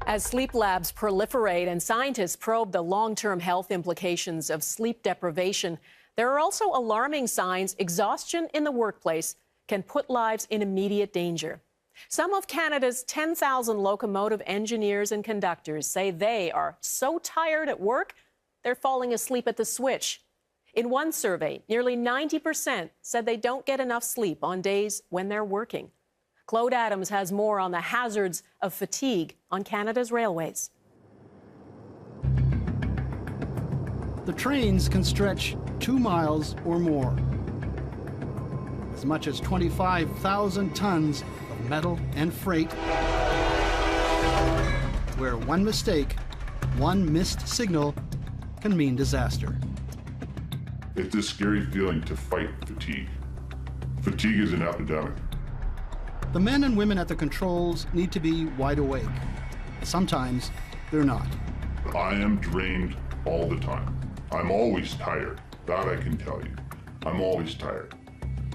As sleep labs proliferate and scientists probe the long-term health implications of sleep deprivation, there are also alarming signs exhaustion in the workplace can put lives in immediate danger. Some of Canada's 10,000 locomotive engineers and conductors say they are so tired at work, they're falling asleep at the switch. In one survey, nearly 90% said they don't get enough sleep on days when they're working. Claude Adams has more on the hazards of fatigue on Canada's railways. The trains can stretch 2 miles or more. As much as 25,000 tons of metal and freight, where one mistake, one missed signal, can mean disaster. It's a scary feeling to fight fatigue. Fatigue is an epidemic. The men and women at the controls need to be wide awake. Sometimes they're not. I am drained all the time. I'm always tired. That I can tell you. I'm always tired.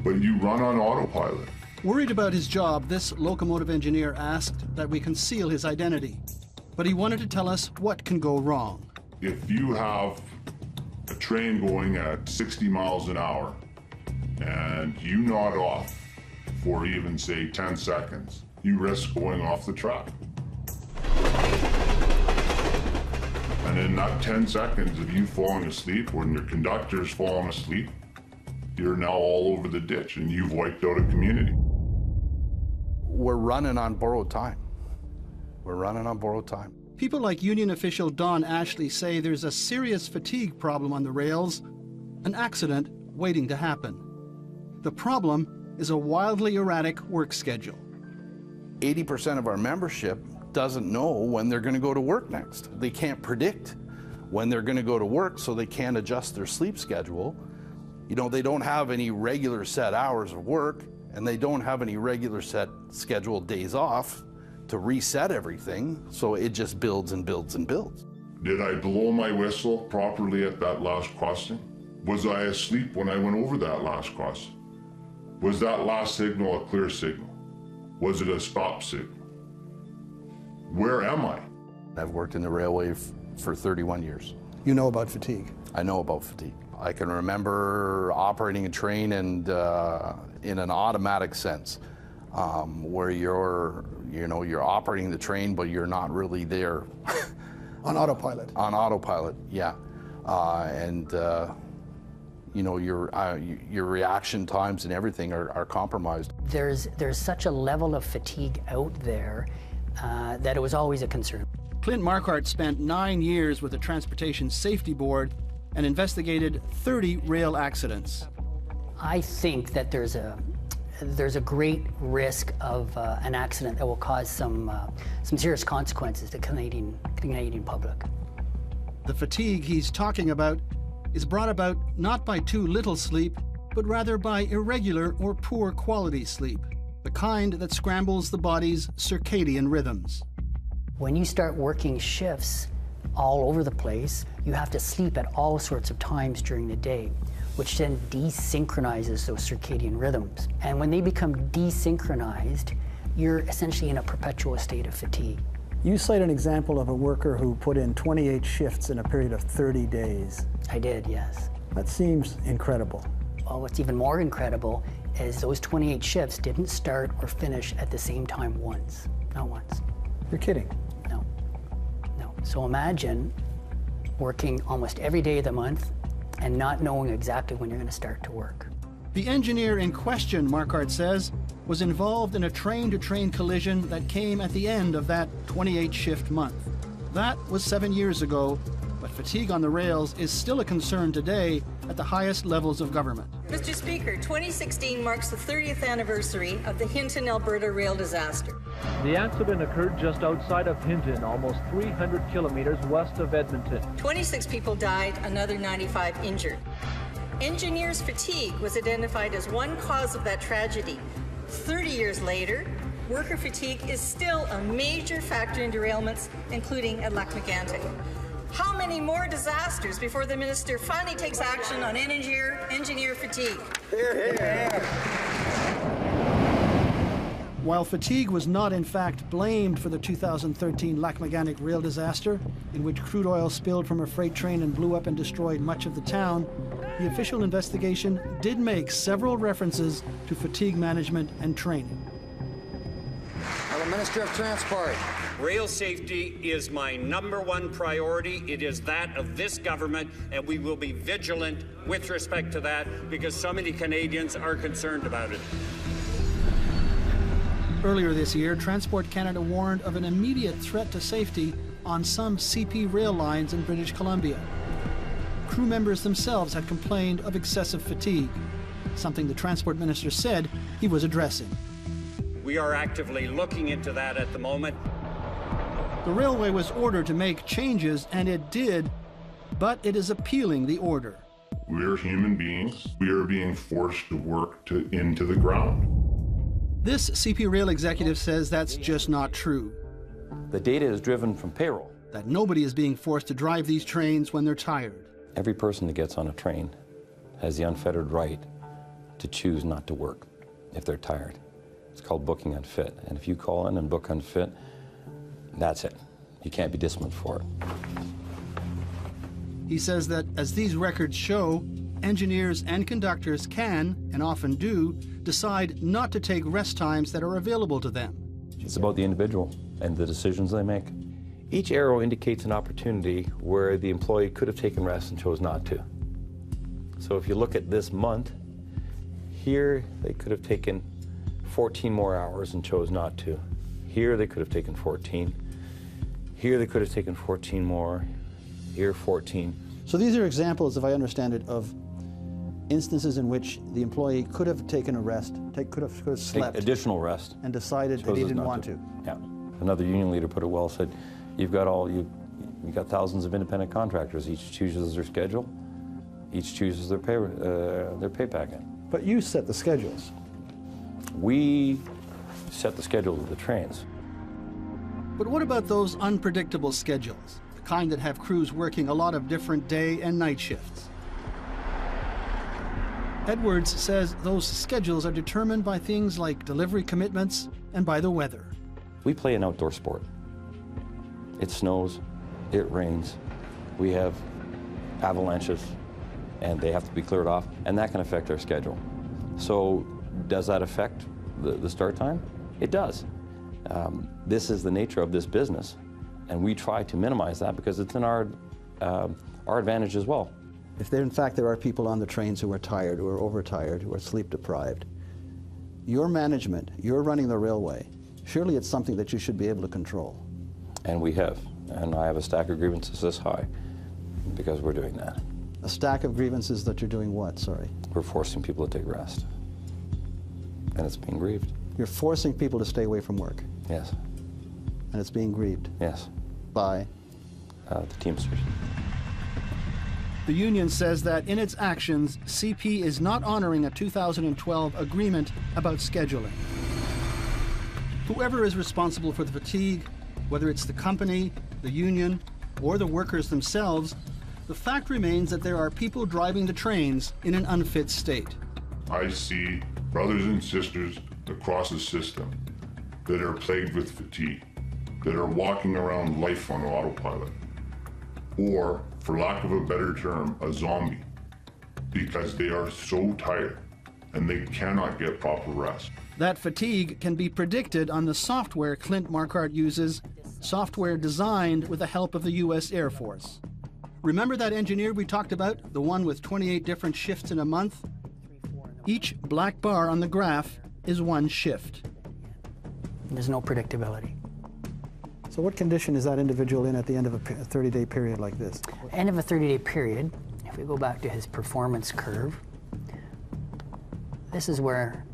But you run on autopilot. Worried about his job, this locomotive engineer asked that we conceal his identity. But he wanted to tell us what can go wrong. If you have a train going at 60 miles an hour and you nod off for even, say, 10 seconds, you risk going off the track. And in that 10 seconds of you falling asleep, when your conductor's falling asleep, you're now all over the ditch and you've wiped out a community. We're running on borrowed time. We're running on borrowed time. People like union official Don Ashley say there's a serious fatigue problem on the rails, an accident waiting to happen. The problem is a wildly erratic work schedule. 80% of our membership doesn't know when they're going to go to work next. They can't predict when they're going to go to work, so they can't adjust their sleep schedule. You know, they don't have any regular set hours of work, and they don't have any regular set scheduled days off to reset everything, so it just builds and builds and builds. Did I blow my whistle properly at that last crossing? Was I asleep when I went over that last crossing? Was that last signal a clear signal? Was it a stop signal? Where am I? I've worked in the railway for 31 years. You know about fatigue? I know about fatigue. I can remember operating a train and in an automatic sense, where you're operating the train, but you're not really there. On autopilot? On autopilot, yeah. You know, your reaction times and everything are compromised. There's such a level of fatigue out there that it was always a concern. Clint Marquardt spent 9 years with the Transportation Safety Board and investigated 30 rail accidents. I think that there's a great risk of an accident that will cause some serious consequences to the Canadian public. The fatigue he's talking about is brought about not by too little sleep, but rather by irregular or poor quality sleep, the kind that scrambles the body's circadian rhythms. When you start working shifts all over the place, you have to sleep at all sorts of times during the day, which then desynchronizes those circadian rhythms. And when they become desynchronized, you're essentially in a perpetual state of fatigue. You cite an example of a worker who put in 28 shifts in a period of 30 days. I did, yes. That seems incredible. Well, what's even more incredible is those 28 shifts didn't start or finish at the same time once. Not once. You're kidding. No. No. So imagine working almost every day of the month and not knowing exactly when you're going to start to work. The engineer in question, Marquardt says, was involved in a train-to-train collision that came at the end of that 28-shift month. That was 7 years ago, but fatigue on the rails is still a concern today at the highest levels of government. Mr. Speaker, 2016 marks the 30th anniversary of the Hinton, Alberta rail disaster. The accident occurred just outside of Hinton, almost 300 kilometers west of Edmonton. 26 people died, another 95 injured. Engineers' fatigue was identified as one cause of that tragedy. 30 years later, worker fatigue is still a major factor in derailments, including at Lac-Mégantic. How many more disasters before the minister finally takes action on engineer fatigue? Hear, hear. While fatigue was not in fact blamed for the 2013 Lac-Méganic rail disaster, in which crude oil spilled from a freight train and blew up and destroyed much of the town, the official investigation did make several references to fatigue management and training. The Minister of Transport. Rail safety is my #1 priority. It is that of this government, and we will be vigilant with respect to that because so many Canadians are concerned about it. Earlier this year, Transport Canada warned of an immediate threat to safety on some CP rail lines in British Columbia. Crew members themselves had complained of excessive fatigue, something the Transport Minister said he was addressing. We are actively looking into that at the moment. The railway was ordered to make changes, and it did, but it is appealing the order. We're human beings. We are being forced to work into the ground. This CP Rail executive says that's just not true, The data is driven from payroll. that nobody is being forced to drive these trains when they're tired. Every person that gets on a train has the unfettered right to choose not to work if they're tired. It's called booking unfit. And if you call in and book unfit, that's it. You can't be disciplined for it. He says that, as these records show, engineers and conductors can, and often do, decide not to take rest times that are available to them. It's about the individual and the decisions they make. Each arrow indicates an opportunity where the employee could have taken rest and chose not to. So if you look at this month, here they could have taken 14 more hours and chose not to. Here they could have taken 14. Here they could have taken 14 more. Here 14. So these are examples, if I understand it, of instances in which the employee could have taken a rest, could have slept. Additional rest. And decided that he didn't want to. Yeah. Another union leader put it well, said, you've got thousands of independent contractors. Each chooses their schedule. Each chooses their pay packet. But you set the schedules. We set the schedule of the trains. But what about those unpredictable schedules, the kind that have crews working a lot of different day and night shifts? Edwards says those schedules are determined by things like delivery commitments and by the weather. We play an outdoor sport. It snows, it rains, we have avalanches, and they have to be cleared off, and that can affect our schedule. So does that affect the start time? It does. This is the nature of this business, and we try to minimize that because it's in our advantage as well. If there, in fact, there are people on the trains who are tired, who are overtired, who are sleep deprived, your management, you're running the railway, surely it's something that you should be able to control. And we have, and I have a stack of grievances this high because we're doing that. A stack of grievances that you're doing what, sorry? We're forcing people to take rest, and it's being grieved. You're forcing people to stay away from work? Yes. And it's being grieved? Yes. By? The Teamsters. The union says that in its actions, CP is not honoring a 2012 agreement about scheduling. Whoever is responsible for the fatigue, whether it's the company, the union, or the workers themselves, the fact remains that there are people driving the trains in an unfit state. I see brothers and sisters across the system that are plagued with fatigue, that are walking around life on autopilot, or, for lack of a better term, a zombie, because they are so tired and they cannot get proper rest. That fatigue can be predicted on the software Clint Marquardt uses, software designed with the help of the U.S. Air Force. Remember that engineer we talked about, the one with 28 different shifts in a month? Each black bar on the graph is one shift. There's no predictability. So what condition is that individual in at the end of a 30-day period like this? End of a 30-day period, if we go back to his performance curve, this is where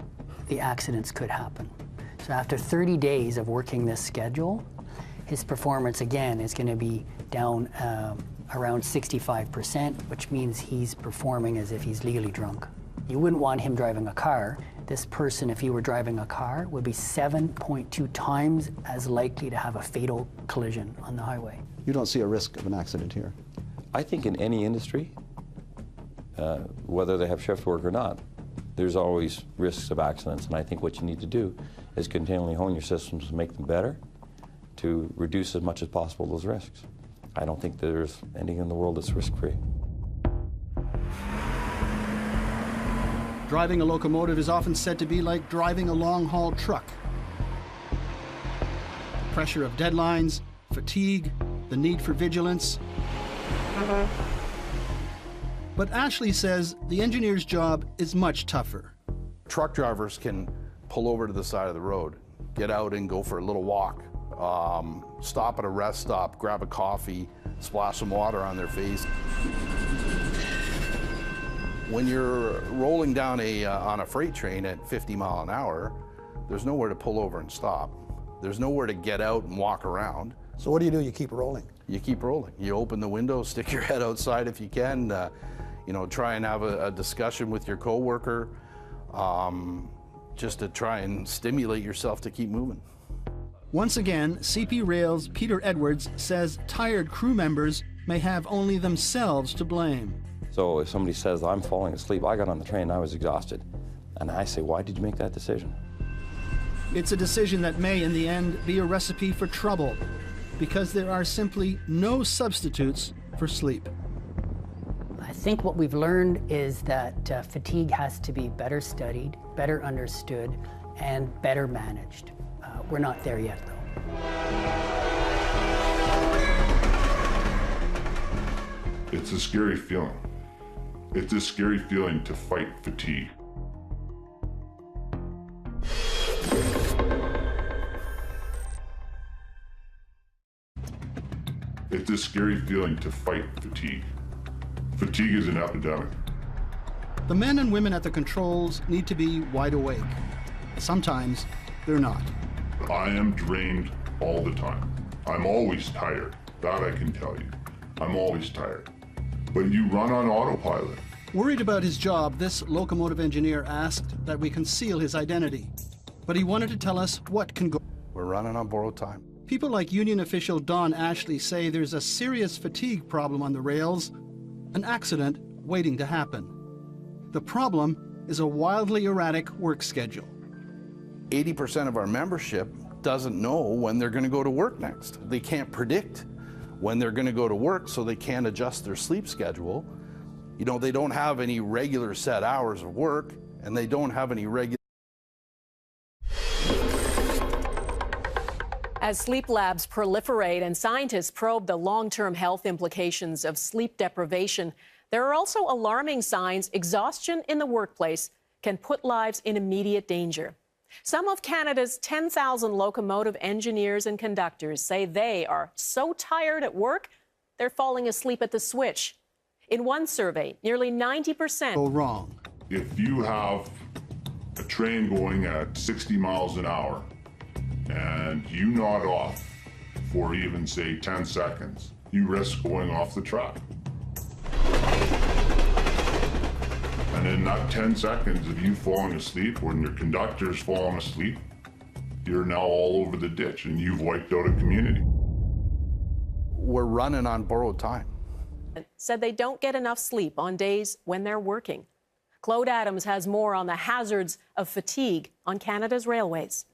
the accidents could happen. So after 30 days of working this schedule, his performance again is going to be down around 65%, which means he's performing as if he's legally drunk. You wouldn't want him driving a car. This person, if he were driving a car, would be 7.2 times as likely to have a fatal collision on the highway. You don't see a risk of an accident here? I think in any industry, whether they have shift work or not, There's always risks of accidents, and I think what you need to do is continually hone your systems to make them better, to reduce as much as possible those risks. I don't think there's anything in the world that's risk-free. Driving a locomotive is often said to be like driving a long-haul truck. Pressure of deadlines, fatigue, the need for vigilance. But Ashley says the engineer's job is much tougher. Truck drivers can pull over to the side of the road, get out and go for a little walk, stop at a rest stop, grab a coffee, splash some water on their face. When you're rolling down on a freight train at 50 miles an hour, there's nowhere to pull over and stop. There's nowhere to get out and walk around. So what do? You keep rolling? You keep rolling. You open the window, stick your head outside if you can, try and have a discussion with your coworker, just to try and stimulate yourself to keep moving. Once again, CP Rail's Peter Edwards says tired crew members may have only themselves to blame. So if somebody says, I'm falling asleep, I got on the train and I was exhausted, and I say, why did you make that decision? It's a decision that may, in the end, be a recipe for trouble, because there are simply no substitutes for sleep. I think what we've learned is that fatigue has to be better studied, better understood, and better managed. We're not there yet, though. It's a scary feeling. It's a scary feeling to fight fatigue. It's a scary feeling to fight fatigue. Fatigue is an epidemic. The men and women at the controls need to be wide awake. Sometimes they're not. I am drained all the time. I'm always tired. That I can tell you. I'm always tired. But you run on autopilot. Worried about his job, this locomotive engineer asked that we conceal his identity. But he wanted to tell us what can go. We're running on borrowed time. People like union official Don Ashley say there's a serious fatigue problem on the rails, an accident waiting to happen. The problem is a wildly erratic work schedule. 80% of our membership doesn't know when they're going to go to work next. They can't predict when they're going to go to work, so they can't adjust their sleep schedule. They don't have any regular set hours of work, and they don't have any regular. As sleep labs proliferate and scientists probe the long-term health implications of sleep deprivation, there are also alarming signs exhaustion in the workplace can put lives in immediate danger. Some of Canada's 10,000 locomotive engineers and conductors say they are so tired at work, they're falling asleep at the switch. In one survey, nearly 90% go wrong. If you have a train going at 60 miles an hour and you nod off for even, say, 10 seconds, you risk going off the track. And in that 10 seconds of you falling asleep, when your conductor's falling asleep, you're now all over the ditch and you've wiped out a community. We're running on borrowed time. Said they don't get enough sleep on days when they're working. Claude Adams has more on the hazards of fatigue on Canada's railways.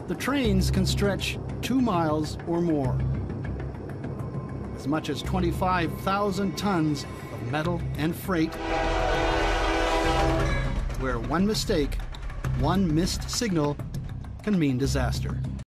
The trains can stretch 2 miles or more. As much as 25,000 tons of metal and freight, where one mistake, one missed signal can mean disaster.